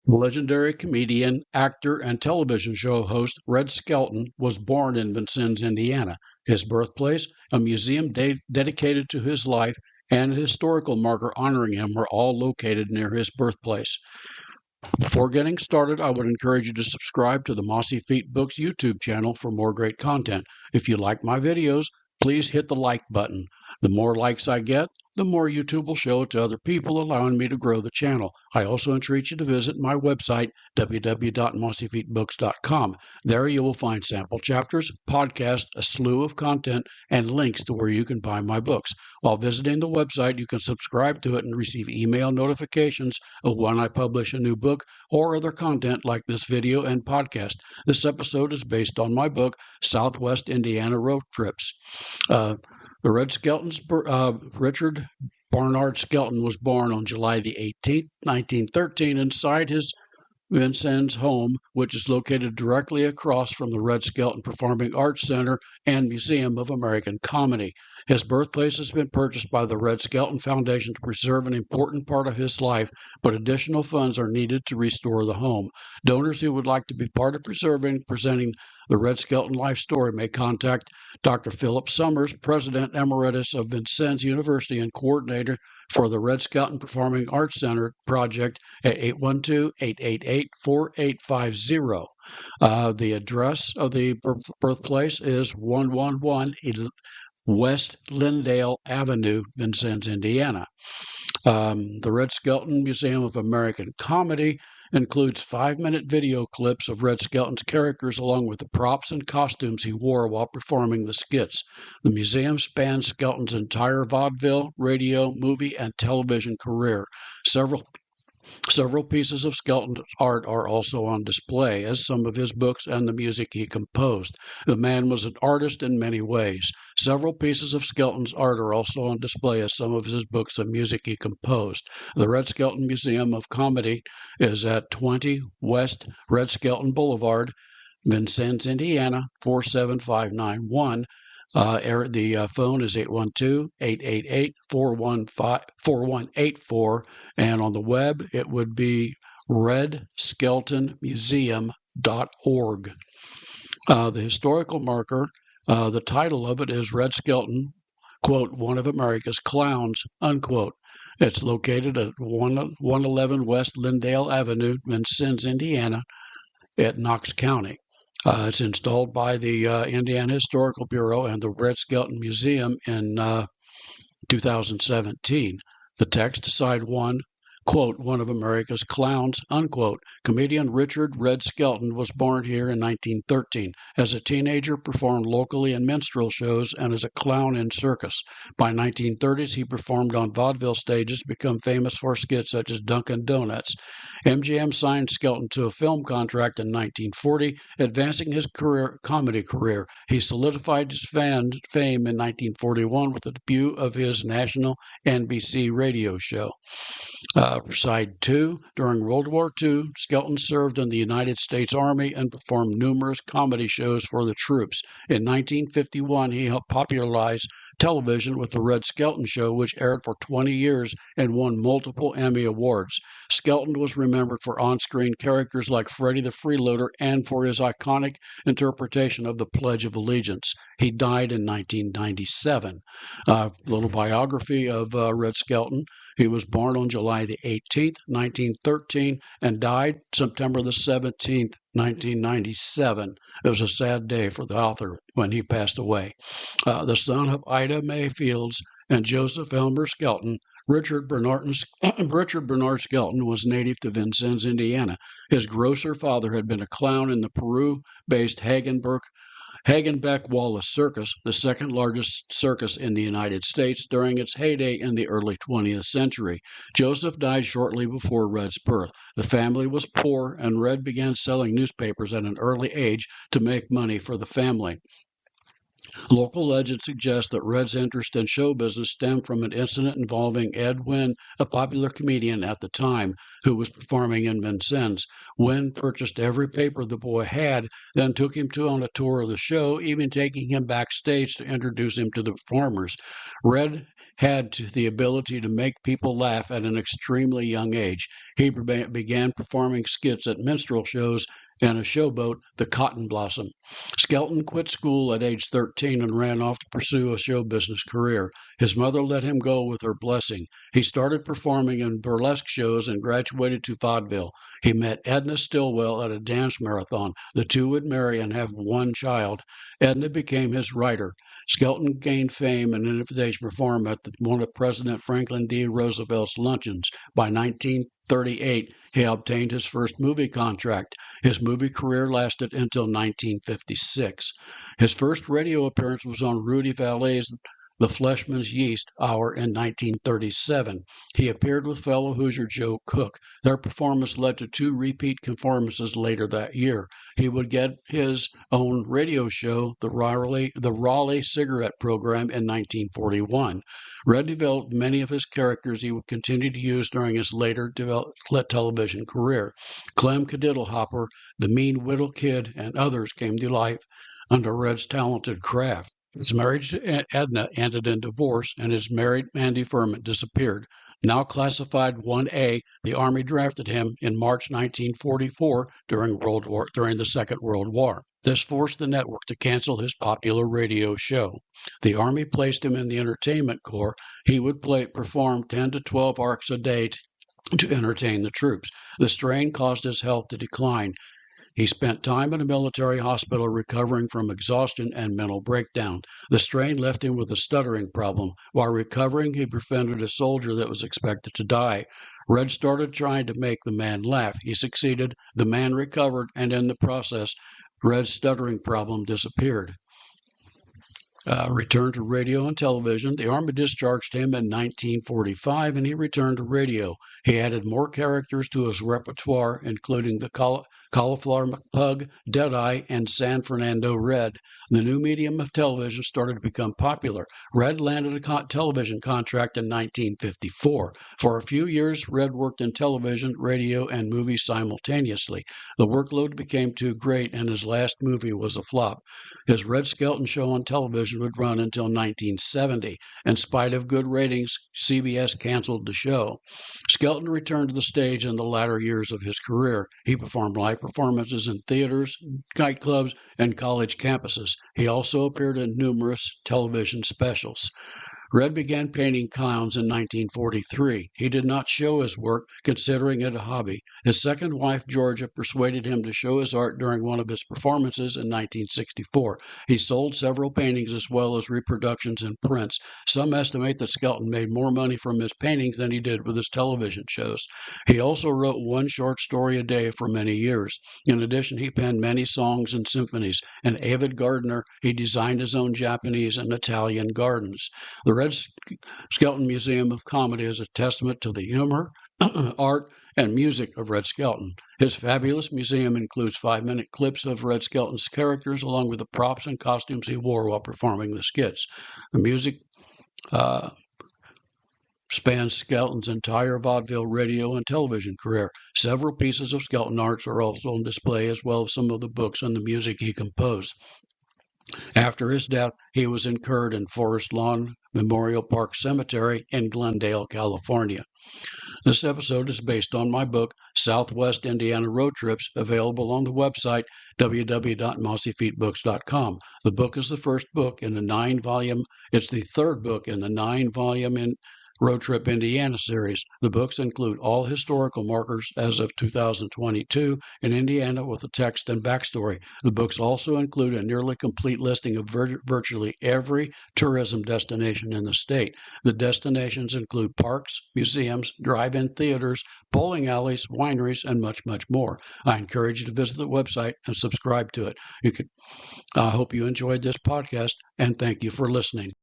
Legendary comedian, actor, and television show host Red Skelton was born in Vincennes, Indiana. His birthplace, a museum dedicated to his life, and a historical marker honoring him were all located near his birthplace. Before getting started, I would encourage you to subscribe to the Mossy Feet Books YouTube channel for more great content. If you like my videos, please hit the like button. The more likes I get, the more YouTube will show it to other people, allowing me to grow the channel. I also entreat you to visit my website, www.mossyfeetbooks.com. There you will find sample chapters, podcasts, a slew of content, and links to where you can buy my books. While visiting the website, you can subscribe to it and receive email notifications of when I publish a new book or other content like this video and podcast. This episode is based on my book, Southwest Indiana Road Trips. The Red Skelton's Richard Barnard Skelton was born on July the 18th, 1913, inside his Vincennes home, which is located directly across from the Red Skelton Performing Arts Center and Museum of American Comedy. His birthplace has been purchased by the Red Skelton Foundation to preserve an important part of his life, but additional funds are needed to restore the home. Donors who would like to be part of presenting the Red Skelton life story may contact Dr. Philip Summers, President Emeritus of Vincennes University and coordinator for the Red Skelton Performing Arts Center project at 812-888-4850. The address of the birthplace is 111 West Lindale Avenue, Vincennes, Indiana. The Red Skelton Museum of American Comedy includes 5-minute video clips of Red Skelton's characters along with the props and costumes he wore while performing the skits. The museum spans Skelton's entire vaudeville, radio, movie, and television career. Several pieces of Skelton's art are also on display, as some of his books and the music he composed. The man was an artist in many ways. Several pieces of Skelton's art are also on display as some of his books and music he composed. The Red Skelton Museum of Comedy is at 20 West Red Skelton Boulevard, Vincennes, Indiana, 47591. The phone is 812-888-4184, and on the web it would be redskeltonmuseum.org. The historical marker, the title of it is Red Skelton, quote, one of America's clowns, unquote. It's located at 111 West Lindale Avenue, Vincennes, Indiana, at Knox County. It's installed by the Indiana Historical Bureau and the Red Skelton Museum in 2017. The text, side one, quote, one of America's clowns, unquote. Comedian Richard Red Skelton was born here in 1913. As a teenager, performed locally in minstrel shows and as a clown in circus. By 1930s, he performed on vaudeville stages, become famous for skits such as Dunkin' Donuts. MGM signed Skelton to a film contract in 1940, advancing his comedy career. He solidified his fame in 1941 with the debut of his national NBC radio show. Side 2, during World War II, Skelton served in the United States Army and performed numerous comedy shows for the troops. In 1951, he helped popularize television with The Red Skelton Show, which aired for 20 years and won multiple Emmy Awards. Skelton was remembered for on-screen characters like Freddie the Freeloader and for his iconic interpretation of the Pledge of Allegiance. He died in 1997. Little biography of Red Skelton. He was born on July the 18th, 1913, and died September the 17th, 1997. It was a sad day for the author when he passed away. The son of Ida Mae Fields and Joseph Elmer Skelton, Richard Bernard Skelton was native to Vincennes, Indiana. His grocer father had been a clown in the Peru-based Hagenbeck Wallace Circus, the second largest circus in the United States during its heyday in the early 20th century. Joseph died shortly before Red's birth. The family was poor, and Red began selling newspapers at an early age to make money for the family. Local legend suggests that Red's interest in show business stemmed from an incident involving Ed Wynn, a popular comedian at the time, who was performing in Vincennes. Wynn purchased every paper the boy had, then took him on a tour of the show, even taking him backstage to introduce him to the performers. Red had the ability to make people laugh at an extremely young age. He began performing skits at minstrel shows and a showboat, the Cotton Blossom. Skelton quit school at age 13 and ran off to pursue a show business career. His mother let him go with her blessing. He started performing in burlesque shows and graduated to vaudeville. He met Edna Stillwell at a dance marathon. The two would marry and have one child. Edna became his writer. Skelton gained fame and an invitation to perform at one of President Franklin D. Roosevelt's luncheons. By 1938, he obtained his first movie contract. His movie career lasted until 1956. His first radio appearance was on Rudy Vallee's The Fleshman's Yeast Hour in 1937. He appeared with fellow Hoosier Joe Cook. Their performance led to two repeat performances later that year. He would get his own radio show, the Raleigh Cigarette Program, in 1941. Red developed many of his characters he would continue to use during his later television career. Clem Cadiddlehopper, the Mean Whittle Kid, and others came to life under Red's talented craft. His marriage to Edna ended in divorce, and his married man deferment disappeared. Now classified 1A, the Army drafted him in March 1944 during the Second World War. This forced the network to cancel his popular radio show. The Army placed him in the Entertainment Corps. He would perform 10 to 12 arcs a day to entertain the troops. The strain caused his health to decline. He spent time in a military hospital recovering from exhaustion and mental breakdown. The strain left him with a stuttering problem. While recovering, he befriended a soldier that was expected to die. Red started trying to make the man laugh. He succeeded. The man recovered, and in the process, Red's stuttering problem disappeared. Returned to radio and television. The Army discharged him in 1945, and he returned to radio. He added more characters to his repertoire, including the Cauliflower Pug, Deadeye, and San Fernando Red. The new medium of television started to become popular. Red landed a television contract in 1954. For a few years, Red worked in television, radio, and movies simultaneously. The workload became too great, and his last movie was a flop. His Red Skelton show on television would run until 1970. In spite of good ratings, CBS canceled the show. Skelton returned to the stage in the latter years of his career. He performed live performances in theaters, nightclubs, and college campuses. He also appeared in numerous television specials. Red began painting clowns in 1943. He did not show his work, considering it a hobby. His second wife, Georgia, persuaded him to show his art during one of his performances in 1964. He sold several paintings as well as reproductions and prints. Some estimate that Skelton made more money from his paintings than he did with his television shows. He also wrote one short story a day for many years. In addition, he penned many songs and symphonies. An avid gardener, he designed his own Japanese and Italian gardens. The Red Skelton Museum of Comedy is a testament to the humor, art, and music of Red Skelton. His fabulous museum includes 5-minute clips of Red Skelton's characters along with the props and costumes he wore while performing the skits. The music spans Skelton's entire vaudeville, radio, and television career. Several pieces of Skelton arts are also on display, as well as some of the books and the music he composed. After his death, he was interred in Forest Lawn Memorial Park Cemetery in Glendale, California. This episode is based on my book, Southwest Indiana Road Trips, available on the website www.mossyfeetbooks.com. The book is the first book in the 9-volume. It's the third book in the 9-volume Road Trip Indiana series. The books include all historical markers as of 2022 in Indiana with a text and backstory. The books also include a nearly complete listing of virtually every tourism destination in the state. The destinations include parks, museums, drive-in theaters, bowling alleys, wineries, and much, much more. I encourage you to visit the website and subscribe to it. I hope you enjoyed this podcast, and thank you for listening.